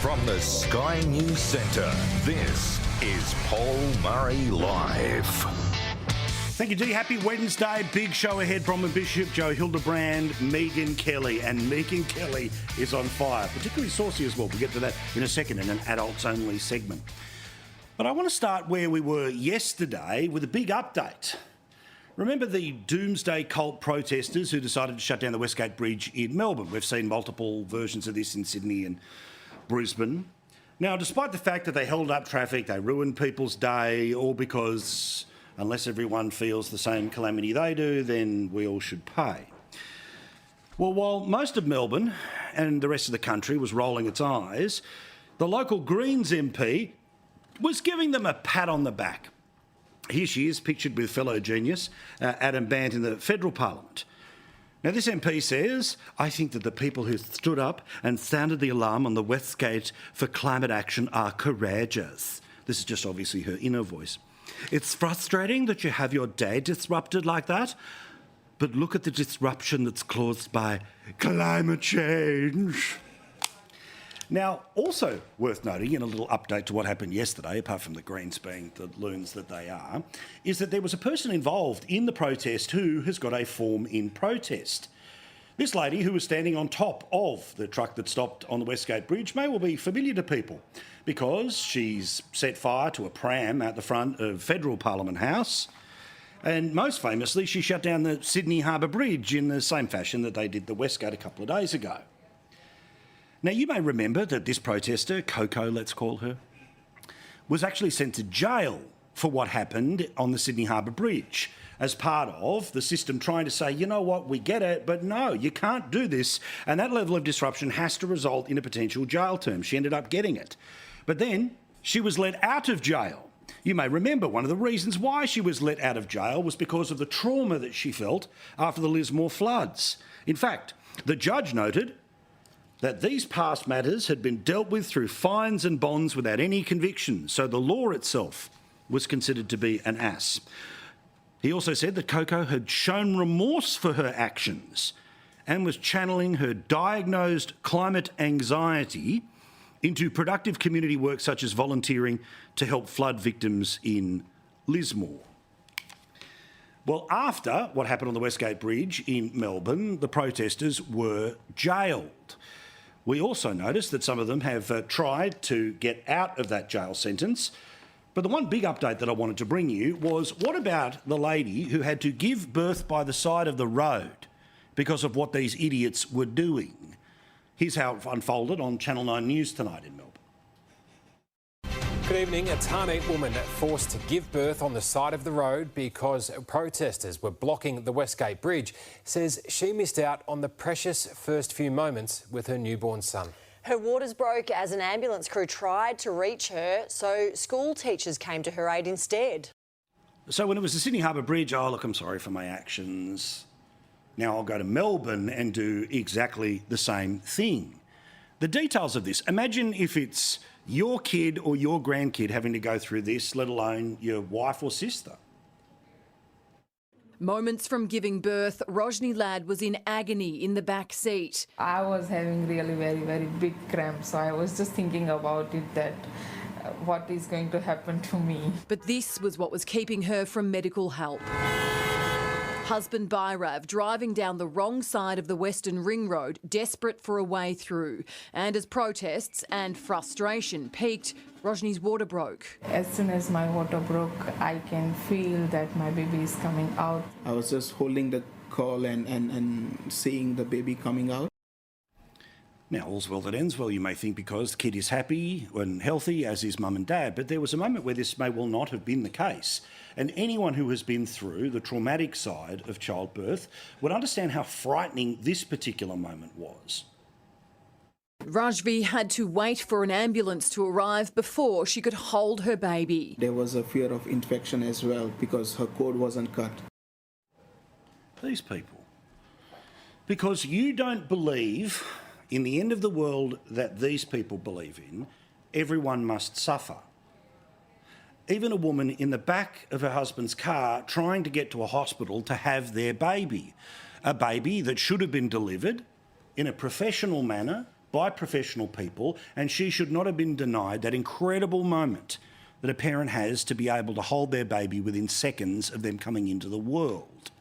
From the Sky News Centre, this is Paul Murray Live. Thank you, Dee. Happy Wednesday. Big show ahead. Bronwyn Bishop, Joe Hildebrand, Megyn Kelly. And Megyn Kelly is on fire, particularly saucy as well. We'll get to that in a second in an adults-only segment. But I want to start where we were yesterday with a big update. Remember the doomsday cult protesters who decided to shut down the Westgate Bridge in Melbourne? We've seen multiple versions of this in Sydney and Brisbane. Now, despite the fact that they held up traffic, they ruined people's day, all because unless everyone feels the same calamity they do, then we all should pay. Well, while most of Melbourne and the rest of the country was rolling its eyes, the local Greens MP was giving them a pat on the back. Here she is, pictured with fellow genius Adam Bandt in the federal parliament. Now, this MP says, I think that the people who stood up and sounded the alarm on the Westgate for climate action are courageous. This is just obviously her inner voice. It's frustrating that you have your day disrupted like that, but look at the disruption that's caused by climate change. Now, also worth noting in a little update to what happened yesterday, apart from the Greens being the loons that they are, is that there was a person involved in the protest who has got a form in protest. This lady, who was standing on top of the truck that stopped on the Westgate Bridge, may well be familiar to people because she's set fire to a pram out the front of Federal Parliament House, and most famously, she shut down the Sydney Harbour Bridge in the same fashion that they did the Westgate a couple of days ago. Now, you may remember that this protester, Coco, let's call her, was actually sent to jail for what happened on the Sydney Harbour Bridge as part of the system trying to say, you know what, we get it, but no, you can't do this. And that level of disruption has to result in a potential jail term. She ended up getting it. But then she was let out of jail. You may remember one of the reasons why she was let out of jail was because of the trauma that she felt after the Lismore floods. In fact, the judge noted that these past matters had been dealt with through fines and bonds without any conviction, so the law itself was considered to be an ass. He also said that Coco had shown remorse for her actions and was channeling her diagnosed climate anxiety into productive community work such as volunteering to help flood victims in Lismore. Well, after what happened on the Westgate Bridge in Melbourne, the protesters were jailed. We also noticed that some of them have tried to get out of that jail sentence. But the one big update that I wanted to bring you was, what about the lady who had to give birth by the side of the road because of what these idiots were doing? Here's how it unfolded on Channel 9 News tonight in Melbourne. Good evening. A Tarneit woman forced to give birth on the side of the road because protesters were blocking the Westgate Bridge says she missed out on the precious first few moments with her newborn son. Her waters broke as an ambulance crew tried to reach her, so school teachers came to her aid instead. So when it was the Sydney Harbour Bridge, oh, look, I'm sorry for my actions. Now I'll go to Melbourne and do exactly the same thing. The details of this, imagine if it's your kid or your grandkid having to go through this, let alone your wife or sister. Moments from giving birth, Rojni Ladd was in agony in the back seat. I was having really very big cramps, so I was just thinking about it that what is going to happen to me. But this was what was keeping her from medical help. Husband Bhairav driving down the wrong side of the Western Ring Road, desperate for a way through. And as protests and frustration peaked, Rojni's water broke. As soon as my water broke, I can feel that my baby is coming out. I was just holding the call and seeing the baby coming out. Now, all's well that ends well, you may think, because the kid is happy and healthy, as is mum and dad, but there was a moment where this may well not have been the case. And anyone who has been through the traumatic side of childbirth would understand how frightening this particular moment was. Rajvi had to wait for an ambulance to arrive before she could hold her baby. There was a fear of infection as well because her cord wasn't cut. These people. Because you don't believe in the end of the world that these people believe in, everyone must suffer. Even a woman in the back of her husband's car trying to get to a hospital to have their baby, a baby that should have been delivered in a professional manner by professional people, and she should not have been denied that incredible moment that a parent has to be able to hold their baby within seconds of them coming into the world.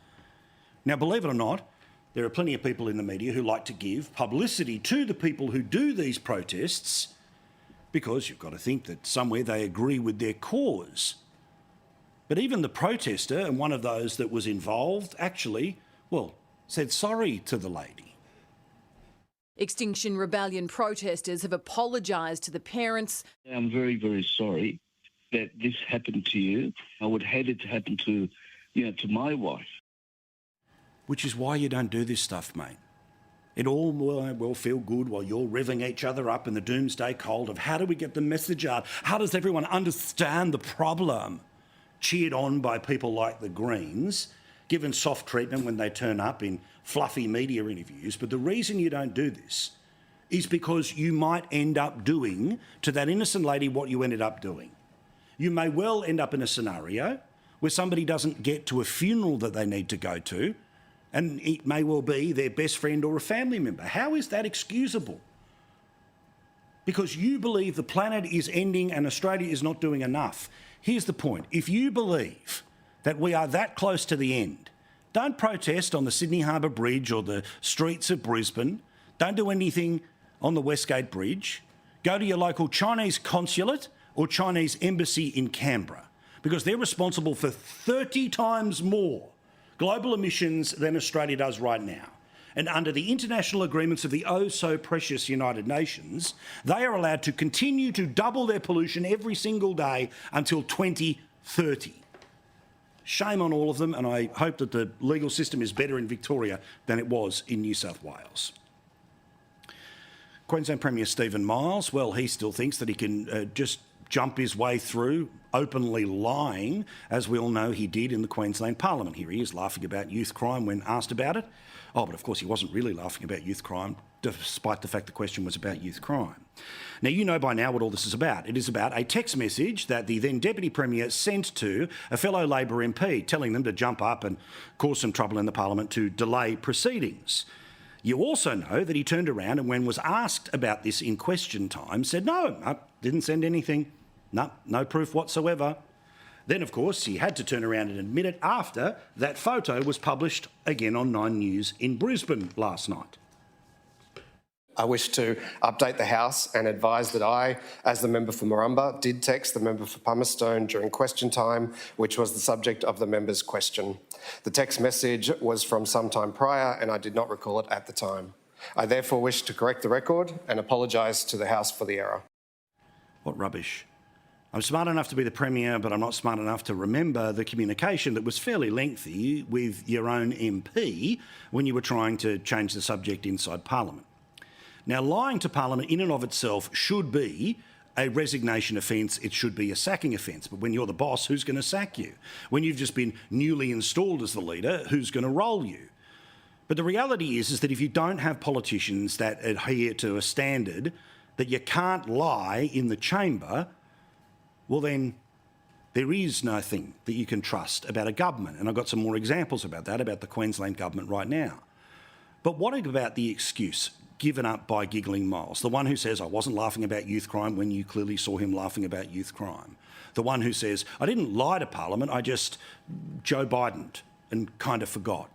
Now, believe it or not, there are plenty of people in the media who like to give publicity to the people who do these protests because you've got to think that somewhere they agree with their cause. But even the protester, and one of those that was involved, actually, well, said sorry to the lady. Extinction Rebellion protesters have apologised to the parents. I'm very, very sorry that this happened to you. I would hate it to happen to, to my wife. Which is why you don't do this stuff, mate. It all will feel good while you're revving each other up in the doomsday cold of how do we get the message out? How does everyone understand the problem? Cheered on by people like the Greens, given soft treatment when they turn up in fluffy media interviews. But the reason you don't do this is because you might end up doing to that innocent lady what you ended up doing. You may well end up in a scenario where somebody doesn't get to a funeral that they need to go to, and it may well be their best friend or a family member. How is that excusable? Because you believe the planet is ending and Australia is not doing enough. Here's the point. If you believe that we are that close to the end, don't protest on the Sydney Harbour Bridge or the streets of Brisbane. Don't do anything on the Westgate Bridge. Go to your local Chinese consulate or Chinese embassy in Canberra, because they're responsible for 30 times more global emissions than Australia does right now. And under the international agreements of the oh-so-precious United Nations, they are allowed to continue to double their pollution every single day until 2030. Shame on all of them, and I hope that the legal system is better in Victoria than it was in New South Wales. Queensland Premier Steven Miles, well, he still thinks that he can just jump his way through openly lying, as we all know he did in the Queensland Parliament. Here he is laughing about youth crime when asked about it. Oh, but of course he wasn't really laughing about youth crime, despite the fact the question was about youth crime. Now, you know by now what all this is about. It is about a text message that the then Deputy Premier sent to a fellow Labor MP, telling them to jump up and cause some trouble in the Parliament to delay proceedings. You also know that he turned around and when was asked about this in question time, said, no, didn't send anything. No proof whatsoever. Then, of course, he had to turn around and admit it after that photo was published again on 9 News in Brisbane last night. I wish to update the House and advise that I, as the member for Murrumba, did text the member for Palmerston during question time, which was the subject of the member's question. The text message was from some time prior and I did not recall it at the time. I therefore wish to correct the record and apologise to the House for the error. What rubbish. I'm smart enough to be the Premier, but I'm not smart enough to remember the communication that was fairly lengthy with your own MP when you were trying to change the subject inside Parliament. Now, lying to Parliament in and of itself should be a resignation offence, it should be a sacking offence. But when you're the boss, who's going to sack you? When you've just been newly installed as the leader, who's going to roll you? But the reality is that if you don't have politicians that adhere to a standard that you can't lie in the chamber, well then there is nothing that you can trust about a government. And I've got some more examples about that, about the Queensland government right now. But what about the excuse given up by giggling Miles? The one who says, I wasn't laughing about youth crime when you clearly saw him laughing about youth crime. The one who says, I didn't lie to Parliament, I just Joe Biden'd and kind of forgot.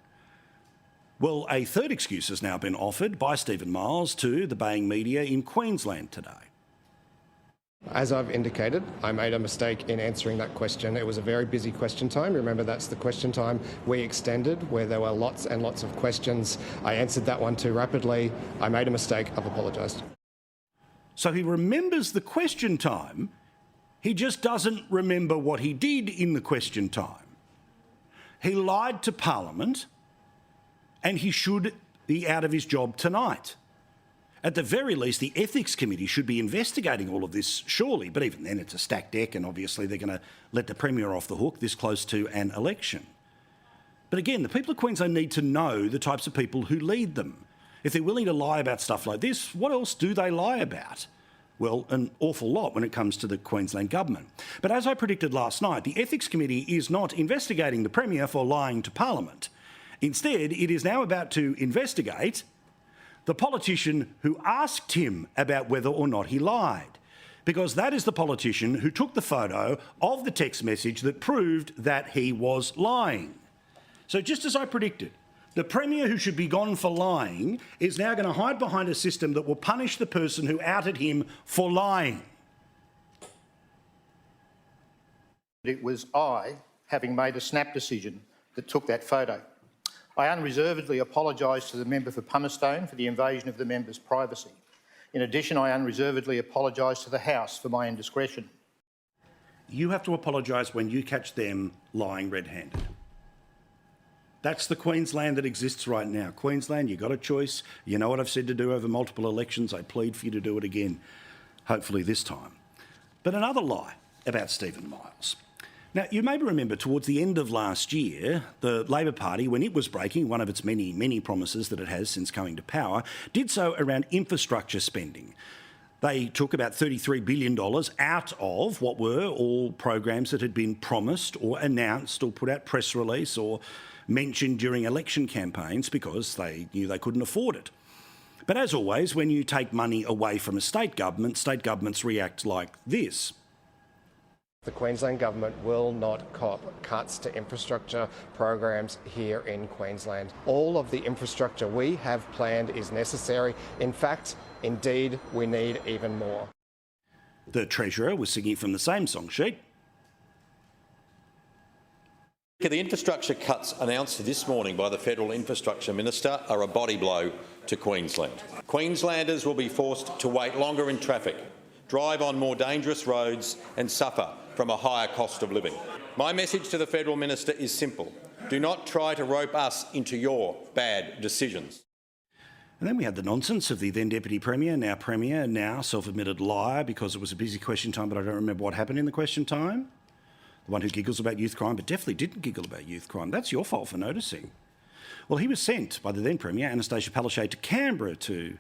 Well, a third excuse has now been offered by Steven Miles to the baying media in Queensland today. As I've indicated, I made a mistake in answering that question. It was a very busy question time. Remember, that's the question time we extended, where there were lots and lots of questions. I answered that one too rapidly. I made a mistake. I've apologised. So he remembers the question time. He just doesn't remember what he did in the question time. He lied to Parliament, and he should be out of his job tonight. At the very least, the Ethics Committee should be investigating all of this, surely. But even then, it's a stacked deck, and obviously they're going to let the Premier off the hook this close to an election. But again, the people of Queensland need to know the types of people who lead them. If they're willing to lie about stuff like this, what else do they lie about? Well, an awful lot when it comes to the Queensland government. But as I predicted last night, the Ethics Committee is not investigating the Premier for lying to Parliament. Instead, it is now about to investigate the politician who asked him about whether or not he lied, because that is the politician who took the photo of the text message that proved that he was lying. So just as I predicted, the Premier who should be gone for lying is now going to hide behind a system that will punish the person who outed him for lying. It was I, having made a snap decision, that took that photo. I unreservedly apologise to the member for Pumicestown for the invasion of the member's privacy. In addition, I unreservedly apologise to the House for my indiscretion. You have to apologise when you catch them lying red-handed. That's the Queensland that exists right now. Queensland, you got a choice. You know what I've said to do over multiple elections. I plead for you to do it again, hopefully this time. But another lie about Steven Miles. Now, you may remember towards the end of last year, the Labor Party, when it was breaking one of its many, many promises that it has since coming to power, did so around infrastructure spending. They took about $33 billion out of what were all programs that had been promised or announced or put out press release or mentioned during election campaigns because they knew they couldn't afford it. But as always, when you take money away from a state governments react like this. The Queensland Government will not cop cuts to infrastructure programs here in Queensland. All of the infrastructure we have planned is necessary. In fact, indeed, we need even more. The Treasurer was singing from the same song sheet. The infrastructure cuts announced this morning by the Federal Infrastructure Minister are a body blow to Queensland. Queenslanders will be forced to wait longer in traffic, drive on more dangerous roads and suffer from a higher cost of living. My message to the Federal Minister is simple. Do not try to rope us into your bad decisions. And then we had the nonsense of the then Deputy Premier, now self-admitted liar because it was a busy question time, but I don't remember what happened in the question time. The one who giggles about youth crime, but definitely didn't giggle about youth crime. That's your fault for noticing. Well, he was sent by the then Premier, Anastasia Palaszczuk, to Canberra to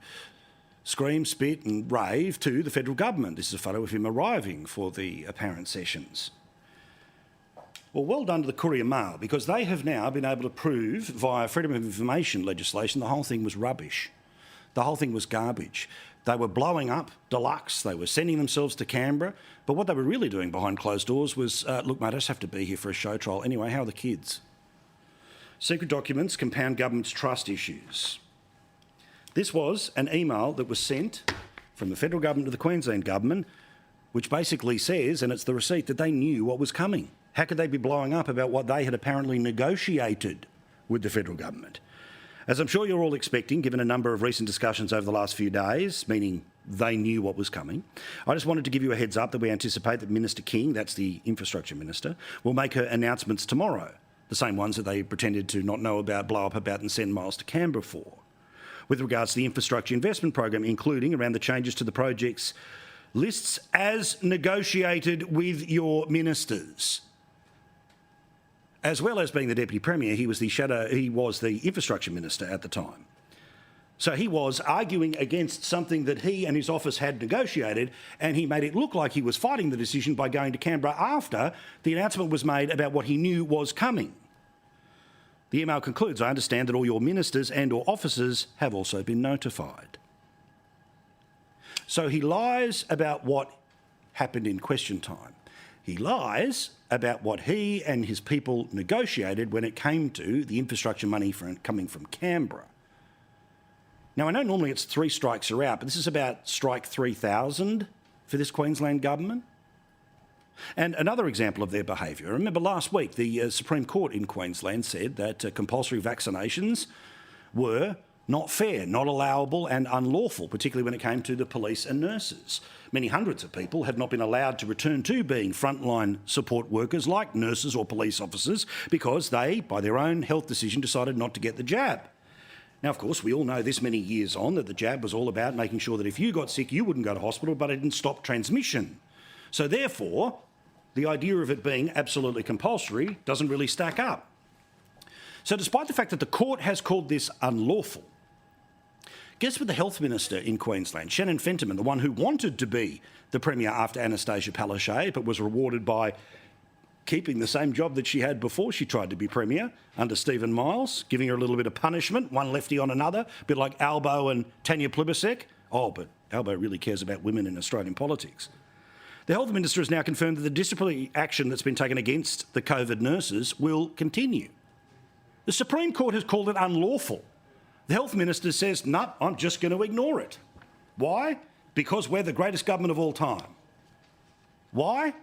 scream, spit and rave to the federal government. This is a photo of him arriving for the apparent sessions. Well done to the Courier Mail, because they have now been able to prove via freedom of information legislation the whole thing was rubbish. The whole thing was garbage. They were blowing up Deluxe. They were sending themselves to Canberra. But what they were really doing behind closed doors was, look, mate, I just have to be here for a show trial. Anyway, how are the kids? Secret documents compound government's trust issues. This was an email that was sent from the federal government to the Queensland government, which basically says, and it's the receipt, that they knew what was coming. How could they be blowing up about what they had apparently negotiated with the federal government? As I'm sure you're all expecting, given a number of recent discussions over the last few days, meaning they knew what was coming, I just wanted to give you a heads up that we anticipate that Minister King, that's the Infrastructure Minister, will make her announcements tomorrow, the same ones that they pretended to not know about, blow up about and send Miles to Canberra for, with regards to the infrastructure investment program, including around the changes to the project's lists as negotiated with your ministers. As well as being the Deputy Premier, he was the Infrastructure Minister at the time. So he was arguing against something that he and his office had negotiated, and he made it look like he was fighting the decision by going to Canberra after the announcement was made about what he knew was coming. The email concludes, I understand that all your ministers and or officers have also been notified. So he lies about what happened in question time. He lies about what he and his people negotiated when it came to the infrastructure money coming from Canberra. Now, I know normally it's 3 strikes are out, but this is about strike 3,000 for this Queensland government. And another example of their behaviour, remember last week the Supreme Court in Queensland said that compulsory vaccinations were not fair, not allowable and unlawful, particularly when it came to the police and nurses. Many hundreds of people have not been allowed to return to being frontline support workers like nurses or police officers because they, by their own health decision, decided not to get the jab. Now, of course, we all know this many years on that the jab was all about making sure that if you got sick, you wouldn't go to hospital, but it didn't stop transmission. So therefore, the idea of it being absolutely compulsory doesn't really stack up. So despite the fact that the court has called this unlawful, guess what the Health Minister in Queensland, Shannon Fentiman, the one who wanted to be the Premier after Anastasia Palaszczuk, but was rewarded by keeping the same job that she had before she tried to be Premier under Steven Miles, giving her a little bit of punishment, one lefty on another, a bit like Albo and Tanya Plibersek. Oh, but Albo really cares about women in Australian politics. The Health Minister has now confirmed that the disciplinary action that's been taken against the COVID nurses will continue. The Supreme Court has called it unlawful. The Health Minister says, no, I'm just going to ignore it. Why? Because we're the greatest government of all time. Why?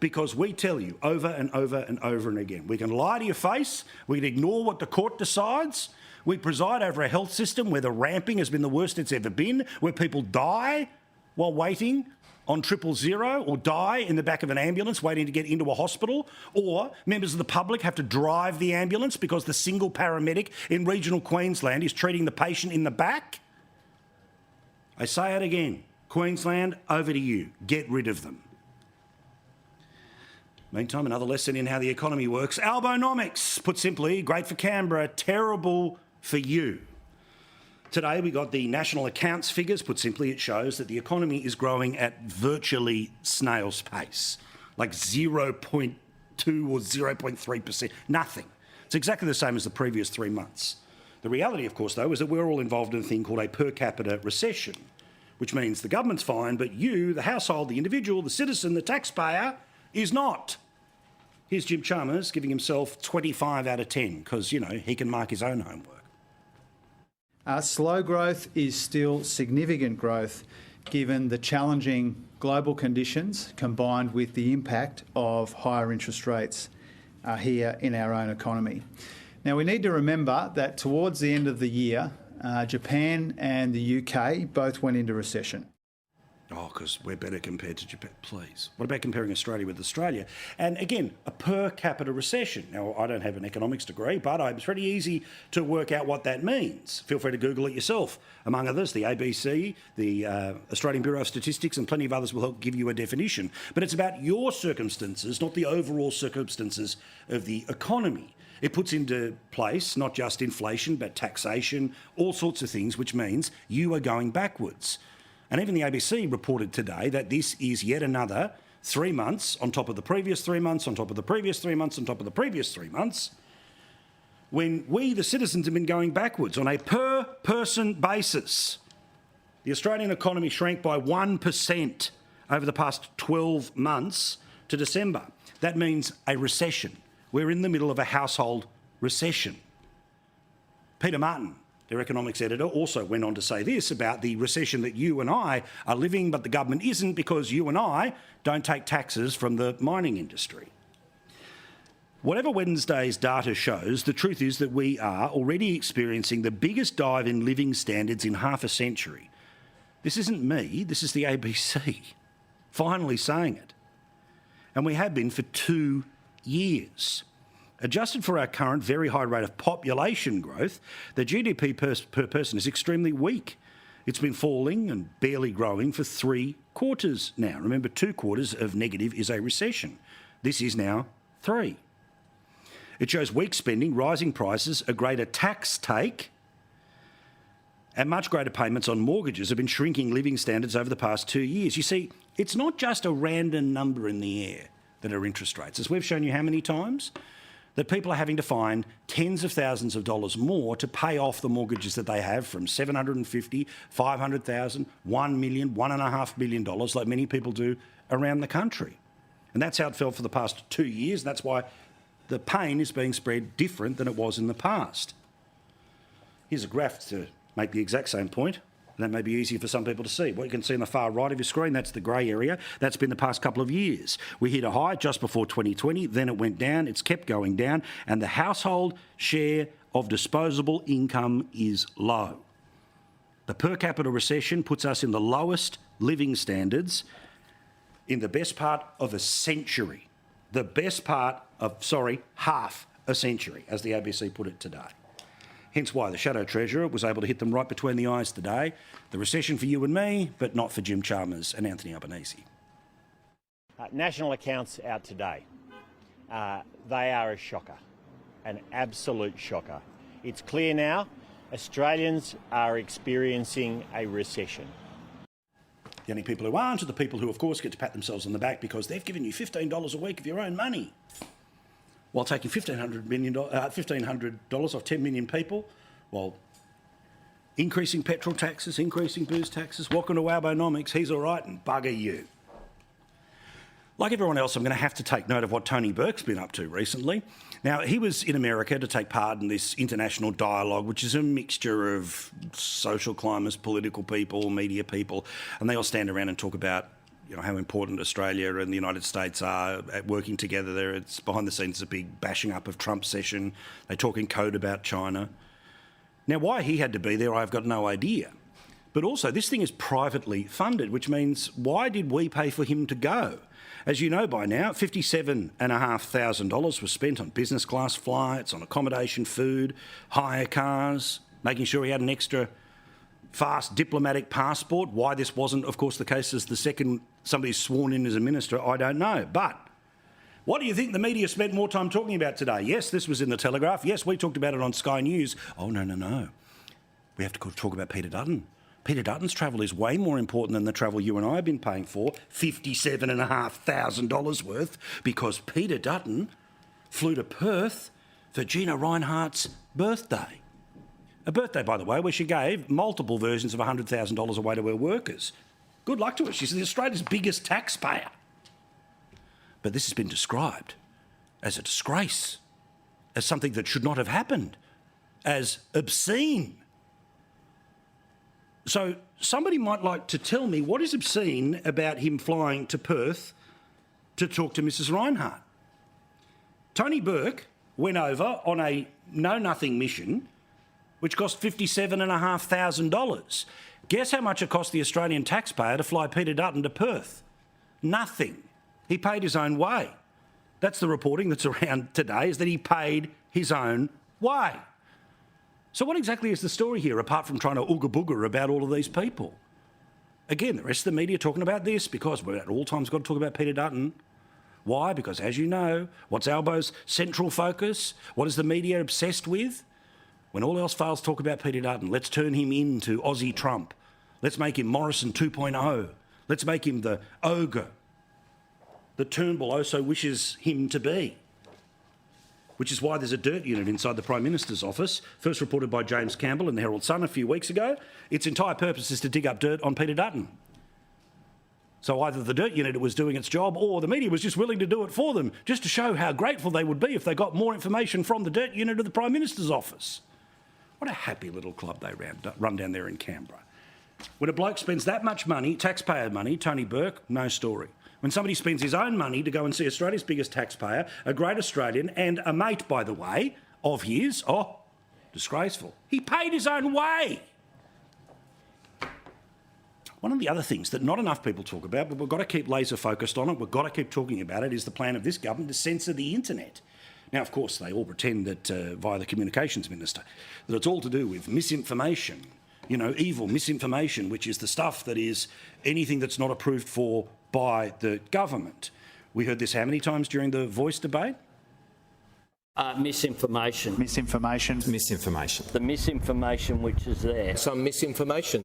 Because we tell you over and over and over and again. We can lie to your face, we can ignore what the court decides, we preside over a health system where the ramping has been the worst it's ever been, where people die while waiting on 000 or die in the back of an ambulance waiting to get into a hospital, or members of the public have to drive the ambulance because the single paramedic in regional Queensland is treating the patient in the back. I say it again, Queensland, over to you. Get rid of them. Meantime, another lesson in how the economy works. Albonomics, put simply, great for Canberra, terrible for you. Today we got the national accounts figures. Put simply, it shows that the economy is growing at virtually snail's pace, like 0.2 or 0.3%, nothing. It's exactly the same as the previous 3 months. The reality, of course, though, is that we're all involved in a thing called a per capita recession, which means the government's fine, but you, the household, the individual, the citizen, the taxpayer, is not. Here's Jim Chalmers giving himself 25 out of 10 because, you know, he can mark his own homework. Slow growth is still significant growth given the challenging global conditions combined with the impact of higher interest rates here in our own economy. Now, we need to remember that towards the end of the year, Japan and the UK both went into recession. Oh, because we're better compared to Japan. Please. What about comparing Australia with Australia? And again, a per capita recession. Now, I don't have an economics degree, but it's pretty easy to work out what that means. Feel free to Google it yourself. Among others, the ABC, the Australian Bureau of Statistics, and plenty of others will help give you a definition. But it's about your circumstances, not the overall circumstances of the economy. It puts into place not just inflation, but taxation, all sorts of things, which means you are going backwards. And even the ABC reported today that this is yet another 3 months on top of the previous 3 months, on top of the previous 3 months, on top of the previous 3 months, when we, the citizens, have been going backwards on a per-person basis. The Australian economy shrank by 1% over the past 12 months to December. That means a recession. We're in the middle of a household recession. Peter Martin, their economics editor, also went on to say this about the recession that you and I are living, but the government isn't because you and I don't take taxes from the mining industry. Whatever Wednesday's data shows, the truth is that we are already experiencing the biggest dive in living standards in half a century. This isn't me, this is the ABC finally saying it. And we have been for 2 years. Adjusted for our current very high rate of population growth, the GDP per person is extremely weak. It's been falling and barely growing for 3 quarters now. Remember, 2 quarters of negative is a recession. This is now 3. It shows weak spending, rising prices, a greater tax take, and much greater payments on mortgages have been shrinking living standards over the past 2 years. You see, it's not just a random number in the air that are interest rates. As we've shown you how many times, that people are having to find tens of thousands of dollars more to pay off the mortgages that they have, from $750,000, $500,000, $1 million, $1.5 million, like many people do around the country. And that's how it felt for the past 2 years. That's why the pain is being spread different than it was in the past. Here's a graph to make the exact same point. That may be easier for some people to see. What you can see on the far right of your screen, that's the grey area. That's been the past couple of years. We hit a high just before 2020, then it went down, it's kept going down, and the household share of disposable income is low. The per capita recession puts us in the lowest living standards in the best part of a century. The best part of, half a century, as the ABC put it today. Hence why the Shadow Treasurer was able to hit them right between the eyes today. The recession for you and me, but not for Jim Chalmers and Anthony Albanese. National accounts out today. They are a shocker, an absolute shocker. It's clear now, Australians are experiencing a recession. The only people who aren't are the people who, of course, get to pat themselves on the back because they've given you $15 a week of your own money. while taking $1,500 off 10 million people, while increasing petrol taxes, increasing booze taxes, walking to Wabonomics, he's all right and bugger you. Like everyone else, I'm going to have to take note of what Tony Burke's been up to recently. Now, he was in America to take part in this international dialogue, which is a mixture of social climbers, political people, media people, and they all stand around and talk about how important Australia and the United States are at working together there. It's behind the scenes a big bashing up of Trump's session. They talk in code about China. Now, why he had to be there, I've got no idea. But also, this thing is privately funded, which means why did we pay for him to go? As you know by now, $57,500 was spent on business class flights, on accommodation, food, hire cars, making sure he had an extra fast diplomatic passport. Why this wasn't, of course, the case as the second somebody's sworn in as a minister, I don't know. But what do you think the media spent more time talking about today? Yes, this was in the Telegraph. Yes, we talked about it on Sky News. Oh, no. We have to talk about Peter Dutton. Peter Dutton's travel is way more important than the travel you and I have been paying for, $57,500 worth, because Peter Dutton flew to Perth for Gina Rinehart's birthday. A birthday, by the way, where she gave multiple versions of $100,000 away to her workers. Good luck to her. She's Australia's biggest taxpayer. But this has been described as a disgrace, as something that should not have happened, as obscene. So somebody might like to tell me what is obscene about him flying to Perth to talk to Mrs. Rinehart. Tony Burke went over on a know-nothing mission which cost $57,500. Guess how much it cost the Australian taxpayer to fly Peter Dutton to Perth? Nothing. He paid his own way. That's the reporting that's around today, is that he paid his own way. So what exactly is the story here, apart from trying to ooga booga about all of these people? Again, the rest of the media talking about this because we're at all times got to talk about Peter Dutton. Why? Because, as you know, what's Albo's central focus? What is the media obsessed with? When all else fails, talk about Peter Dutton. Let's turn him into Aussie Trump. Let's make him Morrison 2.0. Let's make him the ogre that Turnbull also wishes him to be. Which is why there's a dirt unit inside the Prime Minister's office, first reported by James Campbell in the Herald Sun a few weeks ago. Its entire purpose is to dig up dirt on Peter Dutton. So either the dirt unit was doing its job or the media was just willing to do it for them, just to show how grateful they would be if they got more information from the dirt unit of the Prime Minister's office. What a happy little club they run down there in Canberra. When a bloke spends that much money, taxpayer money, Tony Burke, no story. When somebody spends his own money to go and see Australia's biggest taxpayer, a great Australian and a mate, by the way, of his, disgraceful. He paid his own way. One of the other things that not enough people talk about, but we've got to keep laser focused on it, we've got to keep talking about it, is the plan of this government to censor the internet. Now, of course, they all pretend that, via the Communications Minister, that it's all to do with misinformation, evil misinformation, which is the stuff that is anything that's not approved for by the government. We heard this how many times during the Voice debate? Misinformation. Misinformation. Misinformation. The misinformation which is there. Some misinformation.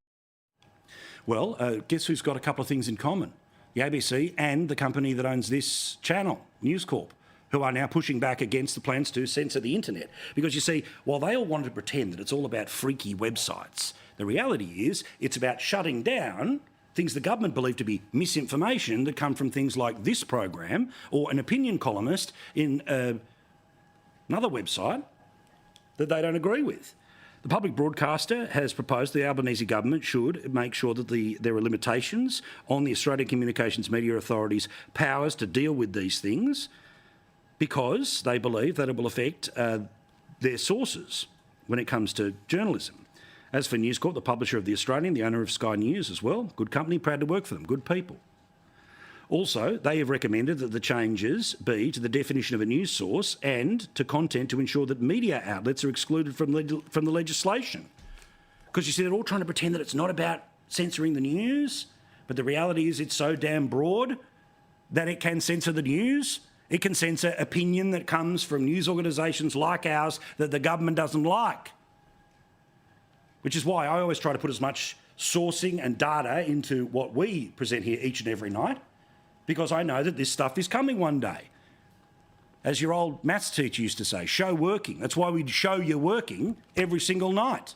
Well, guess who's got a couple of things in common? The ABC and the company that owns this channel, News Corp, who are now pushing back against the plans to censor the internet. Because you see, while they all wanted to pretend that it's all about freaky websites, the reality is it's about shutting down things the government believe to be misinformation that come from things like this program or an opinion columnist in another website that they don't agree with. The public broadcaster has proposed the Albanese government should make sure that there are limitations on the Australian Communications Media Authority's powers to deal with these things because they believe that it will affect their sources when it comes to journalism. As for News Corp, the publisher of The Australian, the owner of Sky News as well, good company, proud to work for them, good people. Also, they have recommended that the changes be to the definition of a news source and to content to ensure that media outlets are excluded from the legislation. Because you see, they're all trying to pretend that it's not about censoring the news, but the reality is it's so damn broad that it can censor the news. It can censor opinion that comes from news organisations like ours that the government doesn't like. Which is why I always try to put as much sourcing and data into what we present here each and every night, because I know that this stuff is coming one day. As your old maths teacher used to say, show working. That's why we show you working every single night.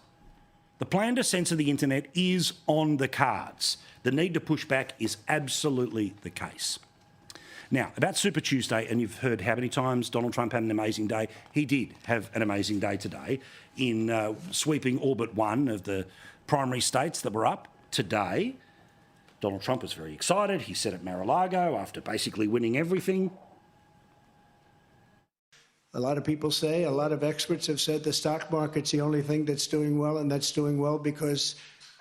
The plan to censor the internet is on the cards. The need to push back is absolutely the case. Now, about Super Tuesday, and you've heard how many times Donald Trump had an amazing day. He did have an amazing day today in sweeping all but one of the primary states that were up today. Donald Trump was very excited. He said at Mar-a-Lago after basically winning everything. A lot of people say, a lot of experts have said the stock market's the only thing that's doing well, and that's doing well because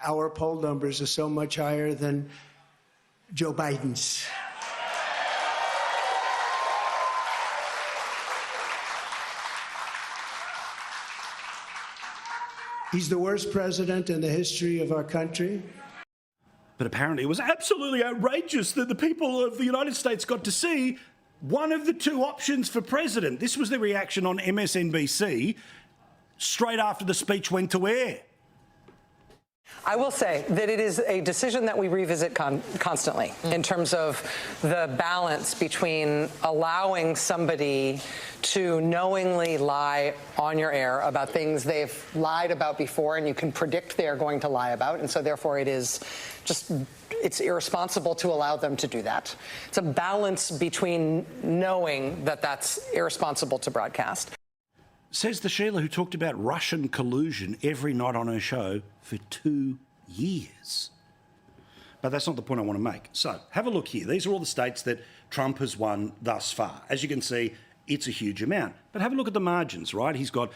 our poll numbers are so much higher than Joe Biden's. He's the worst president in the history of our country. But apparently it was absolutely outrageous that the people of the United States got to see one of the two options for president. This was the reaction on MSNBC straight after the speech went to air. I will say that it is a decision that we revisit constantly in terms of the balance between allowing somebody to knowingly lie on your air about things they've lied about before and you can predict they are going to lie about. And so therefore it's irresponsible to allow them to do that. It's a balance between knowing that that's irresponsible to broadcast. Says the Sheila who talked about Russian collusion every night on her show for 2 years. But that's not the point I want to make. So have a look here. These are all the states that Trump has won thus far. As you can see, it's a huge amount. But have a look at the margins, right? He's got,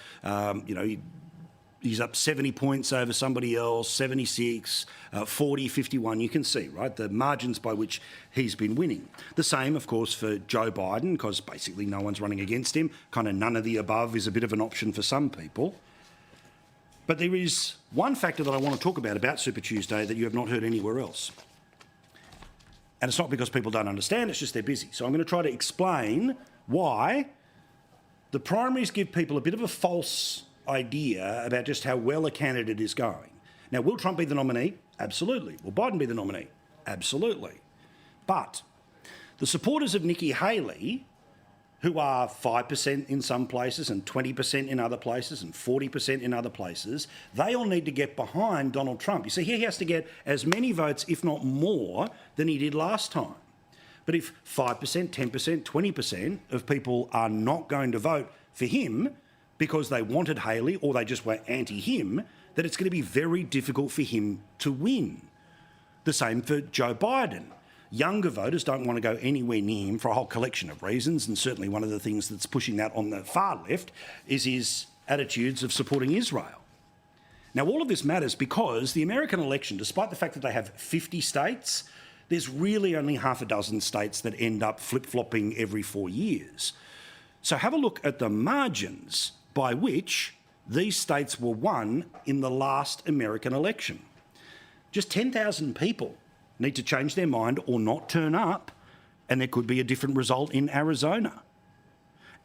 he's up 70 points over somebody else, 76, 40, 51. You can see, right, the margins by which he's been winning. The same, of course, for Joe Biden, because basically no one's running against him. Kind of none of the above is a bit of an option for some people. But there is one factor that I want to talk about Super Tuesday that you have not heard anywhere else. And it's not because people don't understand, it's just they're busy. So I'm going to try to explain why the primaries give people a bit of a false idea about just how well a candidate is going. Now, will Trump be the nominee? Absolutely. Will Biden be the nominee? Absolutely. But the supporters of Nikki Haley, who are 5% in some places and 20% in other places and 40% in other places, they all need to get behind Donald Trump. You see, he has to get as many votes, if not more, than he did last time. But if 5%, 10%, 20% of people are not going to vote for him because they wanted Haley or they just were anti-him, then it's going to be very difficult for him to win. The same for Joe Biden. Younger voters don't want to go anywhere near him for a whole collection of reasons, and certainly one of the things that's pushing that on the far left is his attitudes of supporting Israel. Now, all of this matters because the American election, despite the fact that they have 50 states, there's really only half a dozen states that end up flip-flopping every 4 years. So have a look at the margins by which these states were won in the last American election. Just 10,000 people need to change their mind or not turn up, and there could be a different result in Arizona.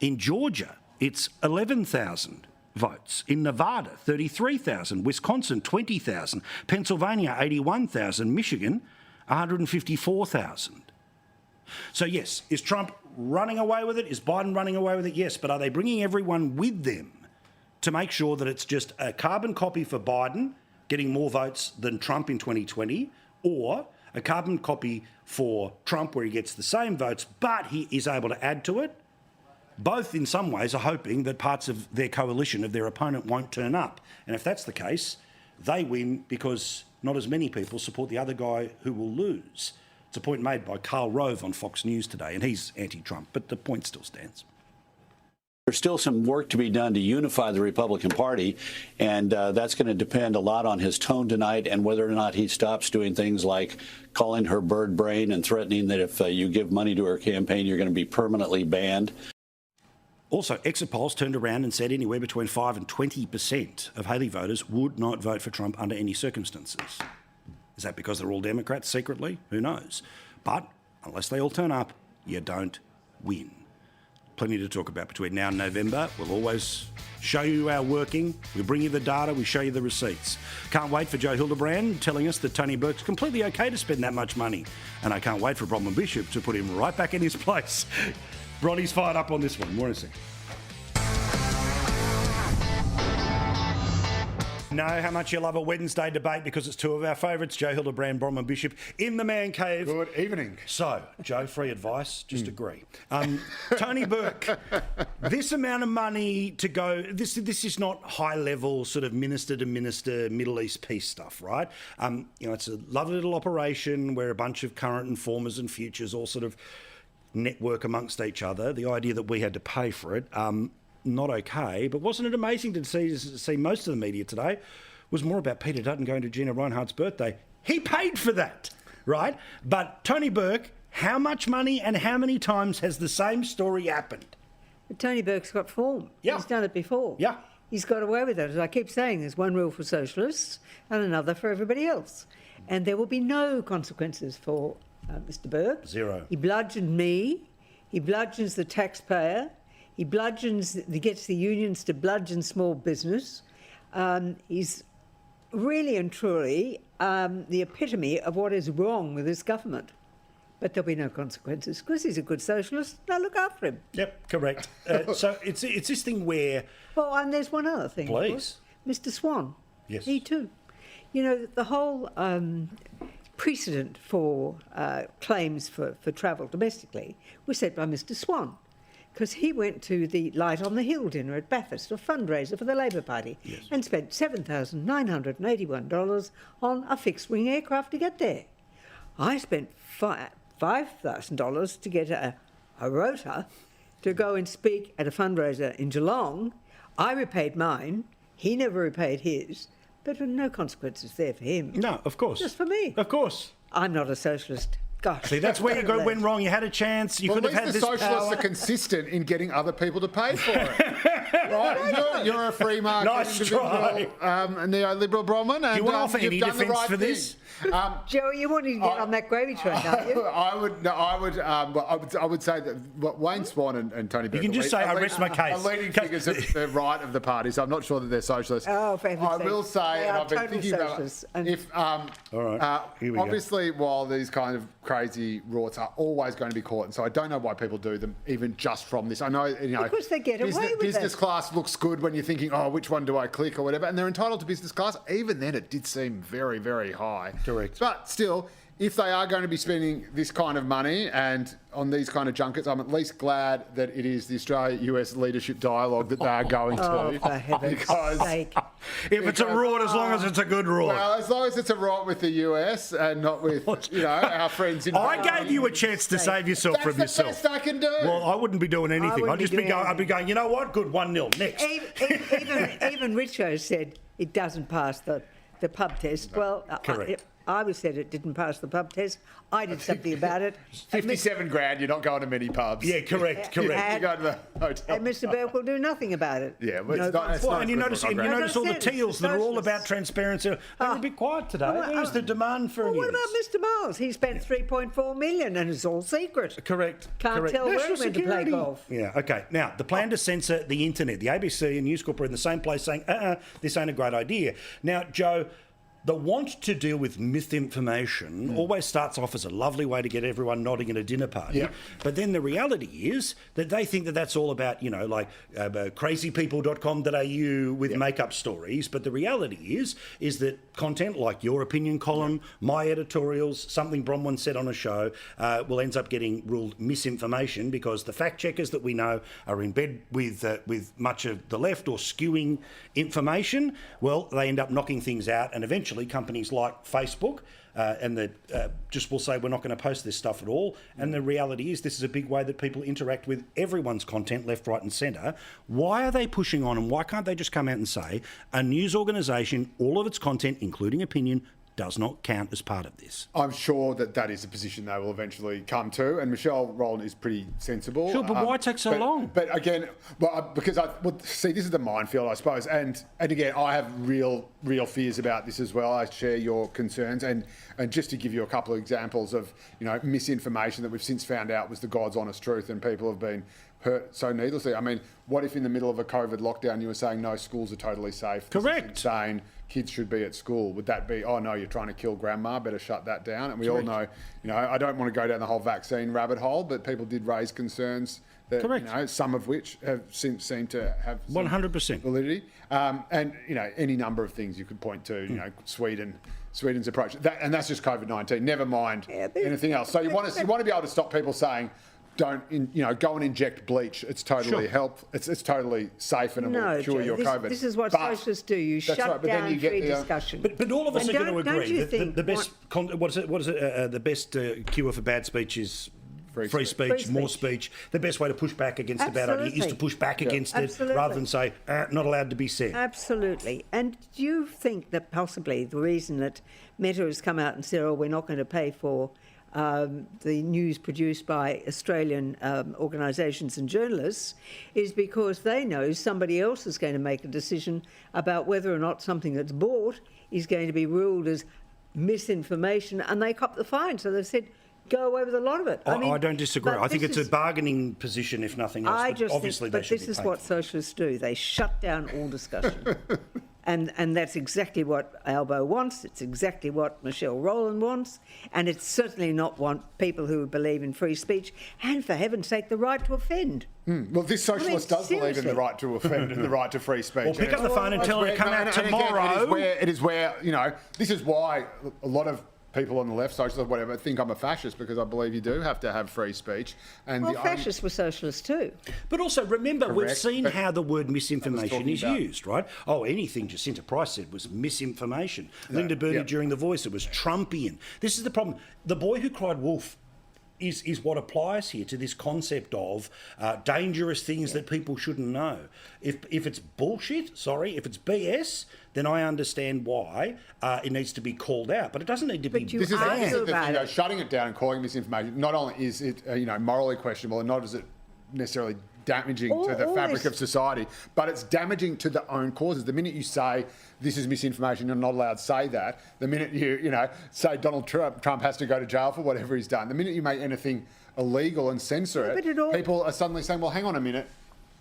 In Georgia, it's 11,000 votes. In Nevada, 33,000. Wisconsin, 20,000. Pennsylvania, 81,000. Michigan, 154,000. So yes, is Trump running away with it? Is Biden running away with it? Yes, but are they bringing everyone with them to make sure that it's just a carbon copy for Biden getting more votes than Trump in 2020, or a carbon copy for Trump where he gets the same votes but he is able to add to it? Both in some ways are hoping that parts of their coalition, of their opponent, won't turn up. And if that's the case, they win because not as many people support the other guy who will lose. It's a point made by Karl Rove on Fox News today, and he's anti-Trump, but the point still stands. There's still some work to be done to unify the Republican Party, and that's going to depend a lot on his tone tonight and whether or not he stops doing things like calling her bird brain and threatening that if you give money to her campaign, you're going to be permanently banned. Also, exit polls turned around and said anywhere between 5 and 20% of Haley voters would not vote for Trump under any circumstances. Is that because they're all Democrats secretly? Who knows? But unless they all turn up, you don't win. Plenty to talk about between now and November. We'll always show you our working. We bring you the data. We show you the receipts. Can't wait for Joe Hildebrand telling us that Tony Burke's completely okay to spend that much money. And I can't wait for Bronwyn Bishop to put him right back in his place. Bronny's fired up on this one. More in a second. Know how much you love a Wednesday debate because it's two of our favourites, Joe Hildebrand, Bronwyn Bishop, in the Man Cave. Good evening. So, Joe, free advice, just agree. Tony Burke, this amount of money to go, this is not high-level sort of minister-to-minister Middle East peace stuff, right? It's a lovely little operation where a bunch of current and formers and futures all sort of network amongst each other. The idea that we had to pay for it, not okay, but wasn't it amazing to see most of the media today was more about Peter Dutton going to Gina Reinhardt's birthday. He paid for that, right? But Tony Burke, how much money and how many times has the same story happened? But Tony Burke's got form. Yeah. He's done it before. Yeah. He's got away with it. As I keep saying, there's one rule for socialists and another for everybody else. And there will be no consequences for Mr. Burke. Zero. He bludgeoned me. He bludgeons the taxpayer. He gets the unions to bludgeon small business. He's really and truly the epitome of what is wrong with this government. But there'll be no consequences because he's a good socialist. Now look after him. Yep, correct. So it's this thing where... Well, and there's one other thing. Please. Mr. Swan. Yes. He too. You know, the whole precedent for claims for travel domestically was set by Mr. Swan, because he went to the Light on the Hill dinner at Bathurst, a fundraiser for the Labor Party, and spent $7,981 on a fixed-wing aircraft to get there. I spent $5,000 to get a rota to go and speak at a fundraiser in Geelong. I repaid mine. He never repaid his. But no consequences there for him. No, of course. Just for me. Of course. I'm not a socialist. Gosh. See, that's where you went wrong. You had a chance. You could have had this power. At least the socialists are consistent in getting other people to pay for it. Right? You're a free market individual, neoliberal Bronwyn. Do you want to offer any defence for this? Joe, you want to get on that gravy train, aren't you? I would say that Wayne Swan and Tony Burke. You can just say, I rest my case. Are leading figures of the right of the party, so I'm not sure that they're socialists. Oh, for heaven's sake. I will say, and I've been thinking about if obviously while these kind of crazy rorts are always going to be caught, and so I don't know why people do them, even just from this. I know, because they get away with it. Business class looks good when you're thinking, oh, which one do I click or whatever, and they're entitled to business class. Even then, it did seem very, very high. Correct. But still, if they are going to be spending this kind of money and on these kind of junkets, I'm at least glad that it is the Australia-US leadership dialogue that they are going to. For heaven's sake. If it's a rort, as long as it's a good rort. Well, as long as it's a rort with the US and not with, our friends in... I gave you a chance to save yourself from yourself. That's the best I can do. Well, I wouldn't be doing anything. I'd be going, you know what? Good, 1-0. Next. Even Richo said it doesn't pass the pub test. Well, correct. I was said it didn't pass the pub test. I did something about it. 57 grand, you're not going to many pubs. Yeah, correct. You go to the hotel. And Mr. Burke will do nothing about it. Yeah, well, it's not and you notice all the teals that are all about transparency. They're a bit quiet today. Where's the demand for what about Mr. Miles? He spent $3.4 million and it's all secret. Correct. Can't tell where he went to play golf. Yeah, okay. Now, the plan to censor the internet. The ABC and News Corp are in the same place saying, this ain't a great idea. Now, Joe, the want to deal with misinformation always starts off as a lovely way to get everyone nodding at a dinner party. Yep. But then the reality is that they think that that's all about, crazypeople.com.au with make-up stories. But the reality is that content like your opinion column, my editorials, something Bronwyn said on a show, will end up getting ruled misinformation because the fact checkers that we know are in bed with much of the left or skewing information. Well, they end up knocking things out, and eventually companies like Facebook just will say we're not going to post this stuff at all. And the reality is this is a big way that people interact with everyone's content, left, right and centre. Why are they pushing on, and why can't they just come out and say a news organisation, all of its content, including opinion, does not count as part of this? I'm sure that is a position they will eventually come to, and Michelle Rowland is pretty sensible. Sure, but why take so long? But again, because this is the minefield, I suppose, and again, I have real fears about this as well. I share your concerns, and just to give you a couple of examples of misinformation that we've since found out was the God's honest truth, and people have been hurt so needlessly. I mean, what if in the middle of a COVID lockdown you were saying no, schools are totally safe? Correct. This is insane. kids should be at school, would that be, oh no, you're trying to kill grandma, better shut that down? And we all know, I don't want to go down the whole vaccine rabbit hole, but people did raise concerns that, some of which have since seemed to have 100% validity. And, any number of things you could point to, Sweden's approach, and that's just COVID-19. Never mind anything else. So you want to be able to stop people saying, don't go and inject bleach. It's totally it's totally safe and it will cure your COVID. This is what socialists do. You shut down free discussion. But all of us are going to agree that the best the best cure for bad speech is free speech, more speech. The best way to push back against a bad idea is to push back against it rather than say, not allowed to be said. Absolutely. And do you think that possibly the reason that Meta has come out and said, oh, we're not going to pay for the news produced by Australian organisations and journalists is because they know somebody else is going to make a decision about whether or not something that's bought is going to be ruled as misinformation, and they cop the fine. So they've said, go away with a lot of it. I don't disagree. I think it's a bargaining position, if nothing else. But this is what socialists do. They shut down all discussion. And that's exactly what Albo wants. It's exactly what Michelle Rowland wants. And it's certainly not what people who believe in free speech and, for heaven's sake, the right to offend. Well, this socialist does believe in the right to offend and the right to free speech. Well, pick up the phone and tell her to come out tomorrow. Again, it is where, this is why a lot of people on the left, socialists, whatever, think I'm a fascist because I believe you do have to have free speech. And fascists were socialists too. But also, remember, we've seen how the word misinformation is used, right? Oh, anything Jacinta Price said was misinformation. Linda Burney during The Voice, it was Trumpian. This is the problem. The boy who cried wolf is what applies here to this concept of dangerous things that people shouldn't know. If it's bullshit, if it's BS, then I understand why it needs to be called out. But it doesn't need to be banned. This is the thing, shutting it down and calling misinformation, not only is it morally questionable and not is it necessarily damaging to the fabric of society, but it's damaging to the own causes. The minute you say this is misinformation, you're not allowed to say that. The minute you say Donald Trump has to go to jail for whatever he's done. The minute you make anything illegal and censor it, people are suddenly saying, well, hang on a minute.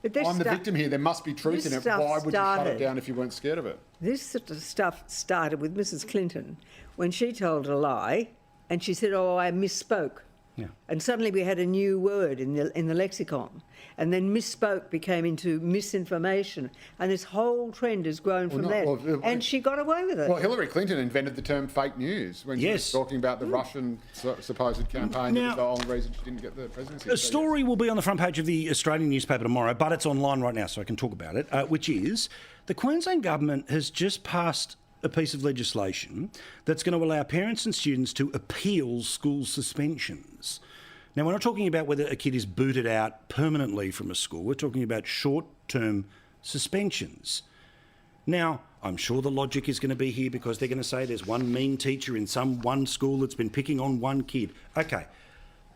I'm the victim here. There must be truth in it. Why would you shut it down if you weren't scared of it? This sort of stuff started with Mrs. Clinton when she told a lie and she said, oh, I misspoke. Yeah. And suddenly we had a new word in the lexicon. And then misspoke became into misinformation. And this whole trend has grown from that. And she got away with it. Well, Hillary Clinton invented the term fake news when she was talking about the Russian supposed campaign. That was the only reason she didn't get the presidency. A story will be on the front page of the Australian newspaper tomorrow, but it's online right now, so I can talk about it, which is the Queensland government has just passed a piece of legislation that's going to allow parents and students to appeal school suspensions. Now, we're not talking about whether a kid is booted out permanently from a school. We're talking about short-term suspensions. Now, I'm sure the logic is going to be here because they're going to say there's one mean teacher in one school that's been picking on one kid. Okay,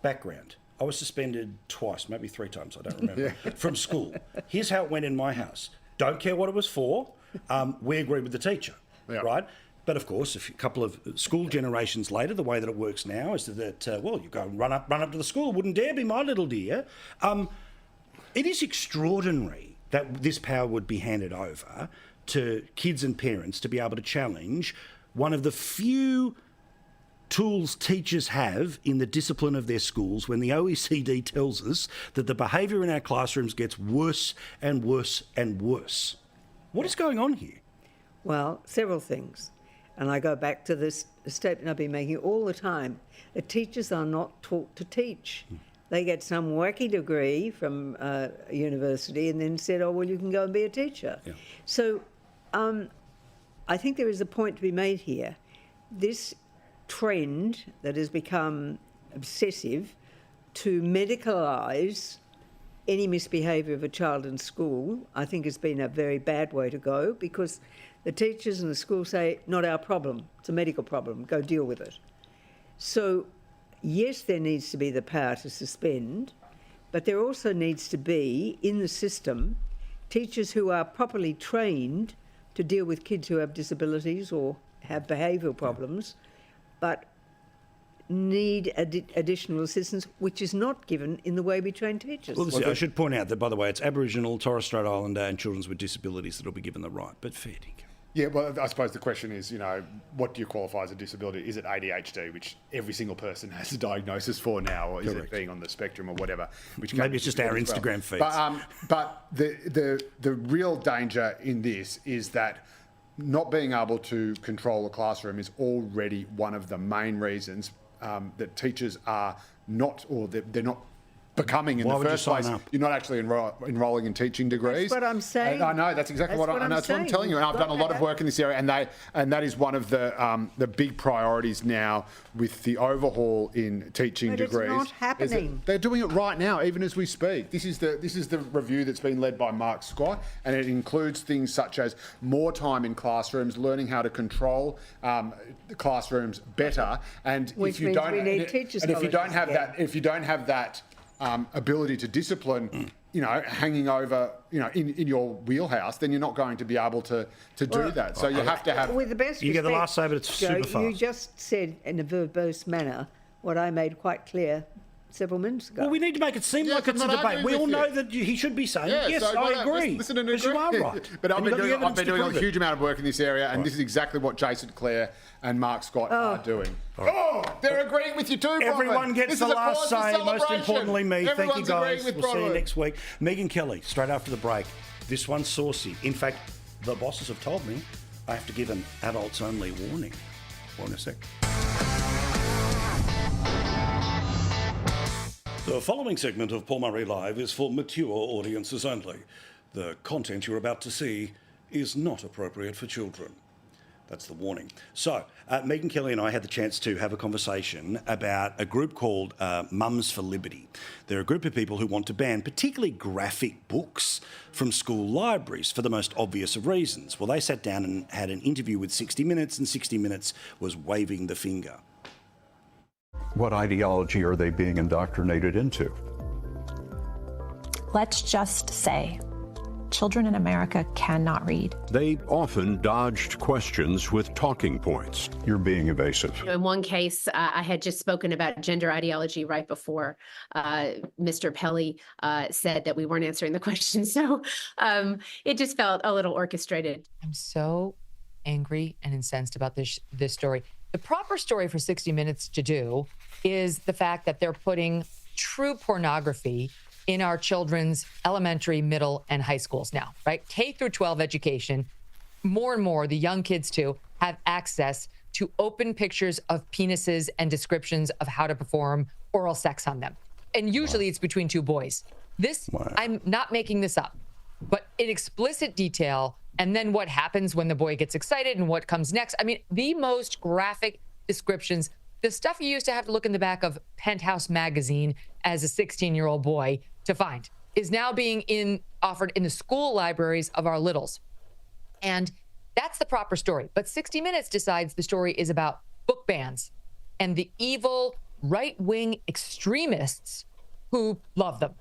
background. I was suspended twice, maybe 3 times, I don't remember, from school. Here's how it went in my house. Don't care what it was for. We agreed with the teacher. Right? But of course, a couple of school generations later, the way that it works now is that, you go and run up to the school, wouldn't dare be my little dear. It is extraordinary that this power would be handed over to kids and parents to be able to challenge one of the few tools teachers have in the discipline of their schools when the OECD tells us that the behaviour in our classrooms gets worse and worse and worse. What is going on here? Well, several things. And I go back to this statement I've been making all the time. The teachers are not taught to teach. They get some wacky degree from a university and then said, oh, well, you can go and be a teacher. Yeah. So I think there is a point to be made here. This trend that has become obsessive to medicalise any misbehaviour of a child in school, I think has been a very bad way to go because the teachers and the school say, not our problem, it's a medical problem, go deal with it. So, yes, there needs to be the power to suspend, but there also needs to be, in the system, teachers who are properly trained to deal with kids who have disabilities or have behavioural problems, but need additional assistance, which is not given in the way we train teachers. Well, I should point out that, by the way, it's Aboriginal, Torres Strait Islander and children with disabilities that will be given the right, but fair dinkum. Yeah, well, I suppose the question is, what do you qualify as a disability? Is it ADHD, which every single person has a diagnosis for now, or is it being on the spectrum or whatever? Which maybe it's just our Instagram feeds. But the real danger in this is that not being able to control a classroom is already one of the main reasons that teachers are not, or they're not becoming in the first place. You're not actually enrolling in teaching degrees. That's what I'm saying. I know, that's exactly what I'm telling you. And I've done a lot of work in this area, and that is one of the big priorities now with the overhaul in teaching degrees. It's not happening. They're doing it right now, even as we speak. This is the review that's been led by Mark Scott, and it includes things such as more time in classrooms, learning how to control classrooms better, and if you don't have that ability to discipline, hanging over, in your wheelhouse, then you're not going to be able to do that. So you have to have. With the best you respect, get the last say, but it's super fast. You just said in a verbose manner what I made quite clear several minutes ago. Well, we need to make it seem like it's a debate. We all know that he should be saying, yes, I agree. Listen and agree. You are right. But I've been doing a huge amount of work in this area, and this is exactly what Jason Clare and Mark Scott are doing. Oh, they're agreeing with you too, Bronwyn. Everyone gets the last say, most importantly me. Thank you, guys. We'll see you next week. Megyn Kelly, straight after the break. This one's saucy. In fact, the bosses have told me I have to give an adults-only warning. More in a sec. The following segment of Paul Murray Live is for mature audiences only. The content you're about to see is not appropriate for children. That's the warning. So, Megyn Kelly and I had the chance to have a conversation about a group called Mums for Liberty. They're a group of people who want to ban particularly graphic books from school libraries for the most obvious of reasons. Well, they sat down and had an interview with 60 Minutes, and 60 Minutes was waving the finger. What ideology are they being indoctrinated into? Let's just say children in America cannot read. They often dodged questions with talking points. You're being evasive. In one case, I had just spoken about gender ideology right before Mr. Pelly said that we weren't answering the question. So it just felt a little orchestrated. I'm so angry and incensed about this story. The proper story for 60 Minutes to do is the fact that they're putting true pornography in our children's elementary, middle, and high schools now, right? K through 12 education, more and more, the young kids too, have access to open pictures of penises and descriptions of how to perform oral sex on them. And usually it's between two boys. I'm not making this up, but in explicit detail, and then what happens when the boy gets excited and what comes next. I mean, the most graphic descriptions, the stuff you used to have to look in the back of Penthouse magazine as a 16-year-old boy to find, is now being offered in the school libraries of our littles. And that's the proper story. But 60 Minutes decides the story is about book bans and the evil right-wing extremists who love them.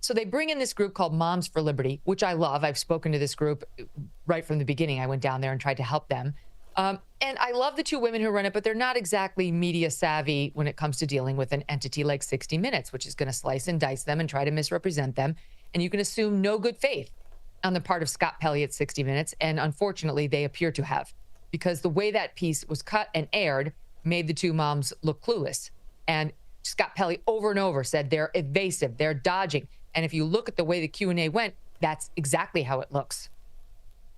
So they bring in this group called Moms for Liberty, which I love. I've spoken to this group right from the beginning. I went down there and tried to help them. And I love the two women who run it, but they're not exactly media savvy when it comes to dealing with an entity like 60 Minutes, which is going to slice and dice them and try to misrepresent them. And you can assume no good faith on the part of Scott Pelly at 60 Minutes. And unfortunately, they appear to have, because the way that piece was cut and aired made the two moms look clueless. And Scott Pelly over and over said they're evasive, they're dodging. And if you look at the way the Q&A went, that's exactly how it looks.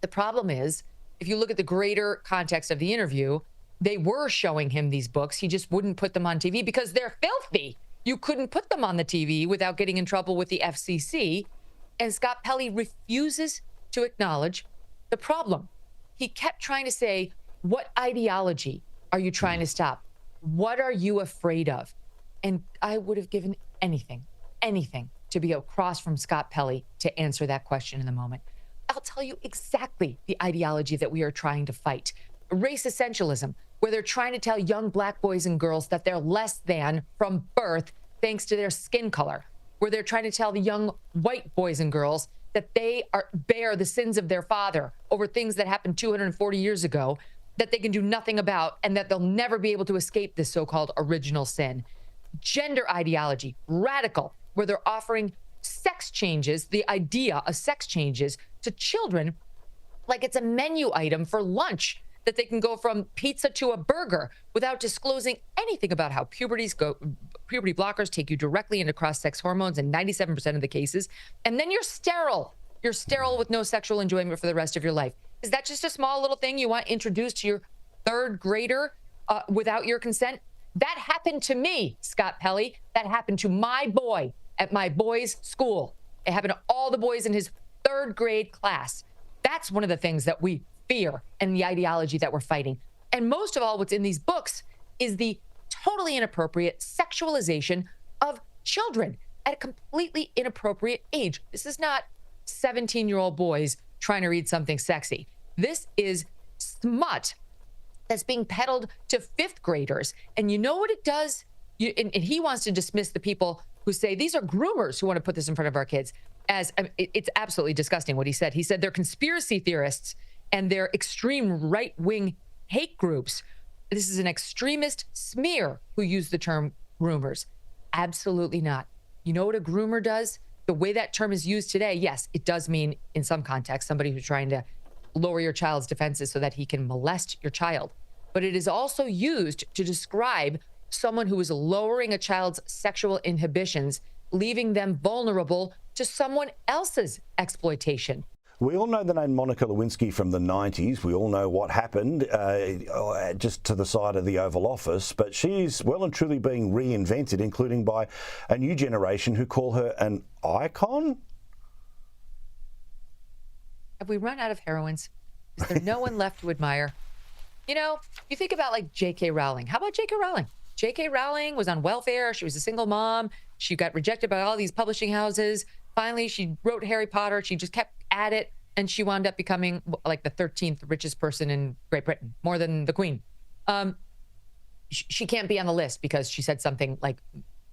The problem is, if you look at the greater context of the interview, they were showing him these books. He just wouldn't put them on TV because they're filthy. You couldn't put them on the TV without getting in trouble with the FCC. And Scott Pelly refuses to acknowledge the problem. He kept trying to say, what ideology are you trying to stop? What are you afraid of? And I would have given anything to be across from Scott Pelly to answer that question in the moment. I'll tell you exactly the ideology that we are trying to fight. Race essentialism, where they're trying to tell young black boys and girls that they're less than from birth thanks to their skin color. Where they're trying to tell the young white boys and girls that they bear the sins of their father over things that happened 240 years ago that they can do nothing about, and that they'll never be able to escape this so-called original sin. Gender ideology, radical, where they're offering sex changes, the idea of sex changes to children like it's a menu item for lunch, that they can go from pizza to a burger without disclosing anything about how puberty blockers take you directly into cross-sex hormones in 97% of the cases. And then you're sterile. You're sterile with no sexual enjoyment for the rest of your life. Is that just a small little thing you want introduced to your third grader without your consent? That happened to me, Scott Pelley. That happened to my boy at my boy's school. It happened to all the boys in his third grade class. That's one of the things that we fear and the ideology that we're fighting. And most of all, what's in these books is the totally inappropriate sexualization of children at a completely inappropriate age. This is not 17-year-old boys trying to read something sexy. This is smut that's being peddled to fifth graders. And you know what it does? And he wants to dismiss the people who say these are groomers who want to put this in front of our kids. It's absolutely disgusting what he said. He said they're conspiracy theorists and they're extreme right-wing hate groups. This is an extremist smear who used the term groomers. Absolutely not. You know what a groomer does? The way that term is used today, yes, it does mean in some context somebody who's trying to lower your child's defenses so that he can molest your child. But it is also used to describe someone who is lowering a child's sexual inhibitions, leaving them vulnerable to someone else's exploitation. We all know the name Monica Lewinsky from the 90s. We all know what happened just to the side of the Oval Office. But she's well and truly being reinvented, including by a new generation who call her an icon. Have we run out of heroines? Is there no one left to admire? You know, you think about like J.K. Rowling. How about J.K. Rowling? J.K. Rowling was on welfare. She was a single mom. She got rejected by all these publishing houses. Finally, she wrote Harry Potter. She just kept at it. And she wound up becoming like the 13th richest person in Great Britain, more than the Queen. She can't be on the list because she said something like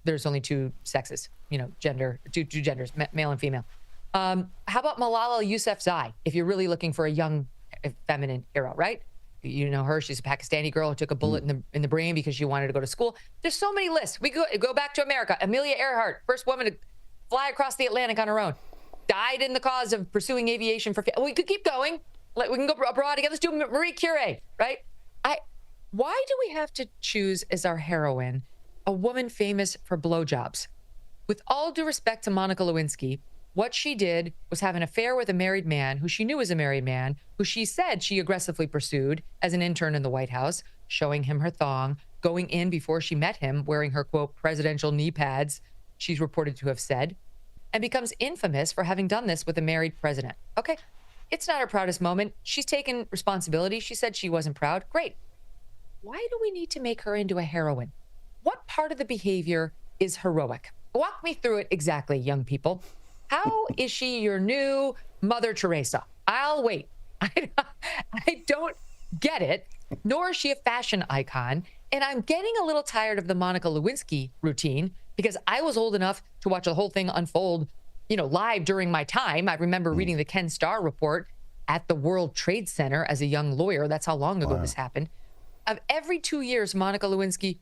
there's only two sexes, you know, two genders, male and female. How about Malala Yousafzai? If you're really looking for a young feminine hero, right? You know her. She's a Pakistani girl who took a bullet in the brain because she wanted to go to school. There's so many lists. We go back to America. Amelia Earhart, first woman to fly across the Atlantic on her own. Died in the cause of pursuing aviation for... We could keep going. We can go abroad again. Let's do Marie Curie, right? Why do we have to choose as our heroine a woman famous for blowjobs? With all due respect to Monica Lewinsky, what she did was have an affair with a married man who she knew was a married man, who she said she aggressively pursued as an intern in the White House, showing him her thong, going in before she met him, wearing her, quote, presidential knee pads, she's reported to have said, and becomes infamous for having done this with a married president. Okay, it's not her proudest moment. She's taken responsibility. She said she wasn't proud. Great. Why do we need to make her into a heroine? What part of the behavior is heroic? Walk me through it exactly, young people. How is she your new Mother Teresa? I'll wait. I don't get it, nor is she a fashion icon. And I'm getting a little tired of the Monica Lewinsky routine because I was old enough to watch the whole thing unfold, you know, live during my time. I remember reading the Ken Starr report at the World Trade Center as a young lawyer. That's how long ago this happened. Of every 2 years, Monica Lewinsky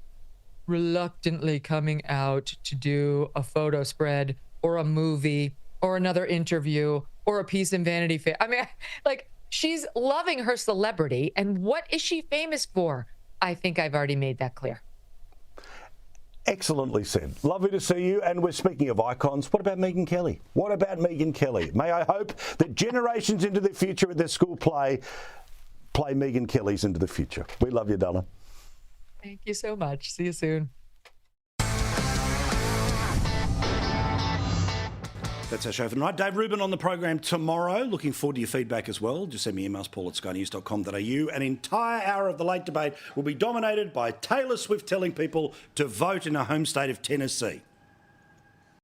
reluctantly coming out to do a photo spread or a movie or another interview or a piece in Vanity Fair. I mean, like, she's loving her celebrity. And what is she famous for? I think I've already made that clear. Excellently said. Lovely to see you. And we're speaking of icons. What about Megyn Kelly? What about Megyn Kelly? May I hope that generations into the future at their school play Megyn Kellys into the future. We love you, Donna. Thank you so much. See you soon. That's our show for tonight. Dave Rubin on the program tomorrow. Looking forward to your feedback as well. Just send me emails, paul@skynews.com.au. An entire hour of the late debate will be dominated by Taylor Swift telling people to vote in her home state of Tennessee.